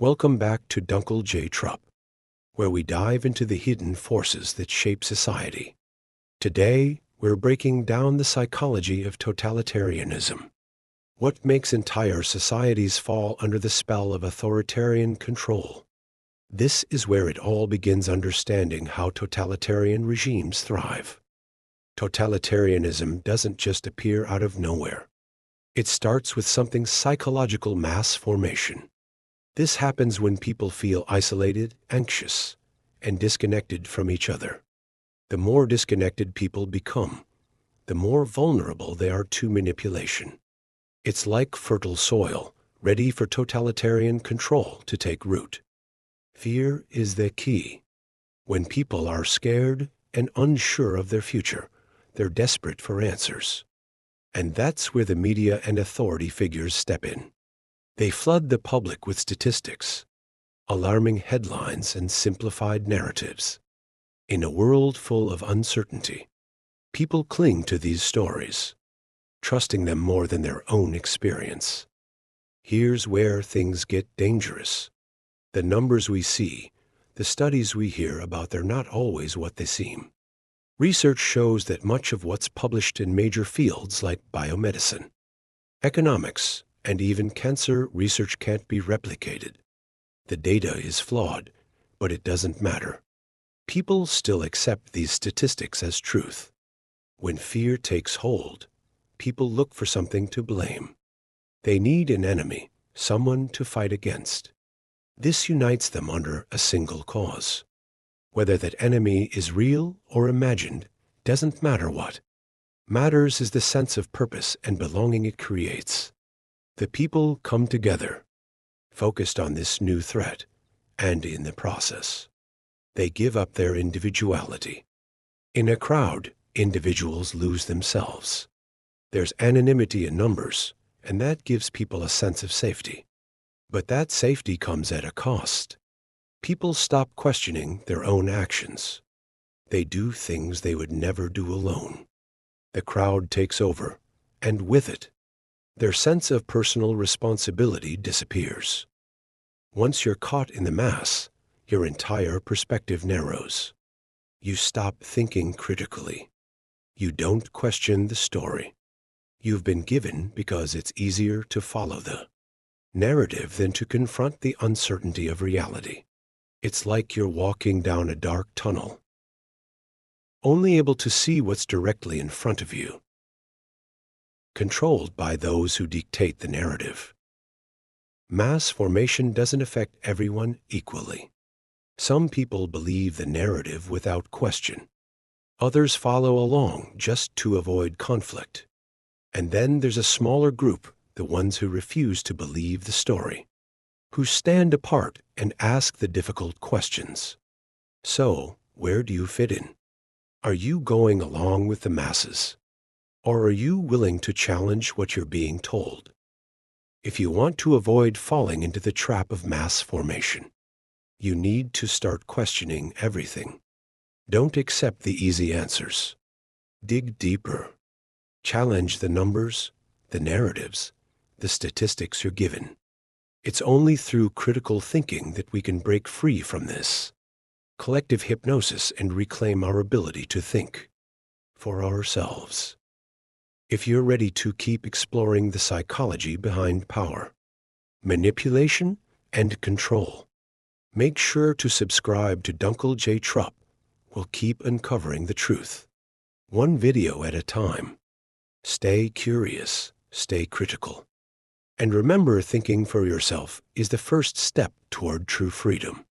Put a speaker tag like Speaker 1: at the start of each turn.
Speaker 1: Welcome back to Dunkel J. Trupp, where we dive into the hidden forces that shape society. Today, we're breaking down the psychology of totalitarianism. What makes entire societies fall under the spell of authoritarian control? This is where it all begins, understanding how totalitarian regimes thrive. Totalitarianism doesn't just appear out of nowhere. It starts with something psychological: mass formation. This happens when people feel isolated, anxious, and disconnected from each other. The more disconnected people become, the more vulnerable they are to manipulation. It's like fertile soil, ready for totalitarian control to take root. Fear is the key. When people are scared and unsure of their future, they're desperate for answers. And that's where the media and authority figures step in. They flood the public with statistics, alarming headlines, and simplified narratives. In a world full of uncertainty, people cling to these stories, trusting them more than their own experience. Here's where things get dangerous. The numbers we see, the studies we hear about, they're not always what they seem. Research shows that much of what's published in major fields like biomedicine, economics, and even cancer research can't be replicated. The data is flawed, but it doesn't matter. People still accept these statistics as truth. When fear takes hold, people look for something to blame. They need an enemy, someone to fight against. This unites them under a single cause. Whether that enemy is real or imagined doesn't matter. What matters is the sense of purpose and belonging it creates. The people come together, focused on this new threat, and in the process, they give up their individuality. In a crowd, individuals lose themselves. There's anonymity in numbers, and that gives people a sense of safety. But that safety comes at a cost. People stop questioning their own actions. They do things they would never do alone. The crowd takes over, and with it, their sense of personal responsibility disappears. Once you're caught in the mass, your entire perspective narrows. You stop thinking critically. You don't question the story you've been given because it's easier to follow the narrative than to confront the uncertainty of reality. It's like you're walking down a dark tunnel, only able to see what's directly in front of you, controlled by those who dictate the narrative. Mass formation doesn't affect everyone equally. Some people believe the narrative without question. Others follow along just to avoid conflict. And then there's a smaller group, the ones who refuse to believe the story, who stand apart and ask the difficult questions. So, where do you fit in? Are you going along with the masses? Or are you willing to challenge what you're being told? If you want to avoid falling into the trap of mass formation, you need to start questioning everything. Don't accept the easy answers. Dig deeper. Challenge the numbers, the narratives, the statistics you're given. It's only through critical thinking that we can break free from this collective hypnosis and reclaim our ability to think for ourselves. If you're ready to keep exploring the psychology behind power, manipulation, and control, make sure to subscribe to Dunkel J. Trupp. We'll keep uncovering the truth, one video at a time. Stay curious, stay critical, and remember, thinking for yourself is the first step toward true freedom.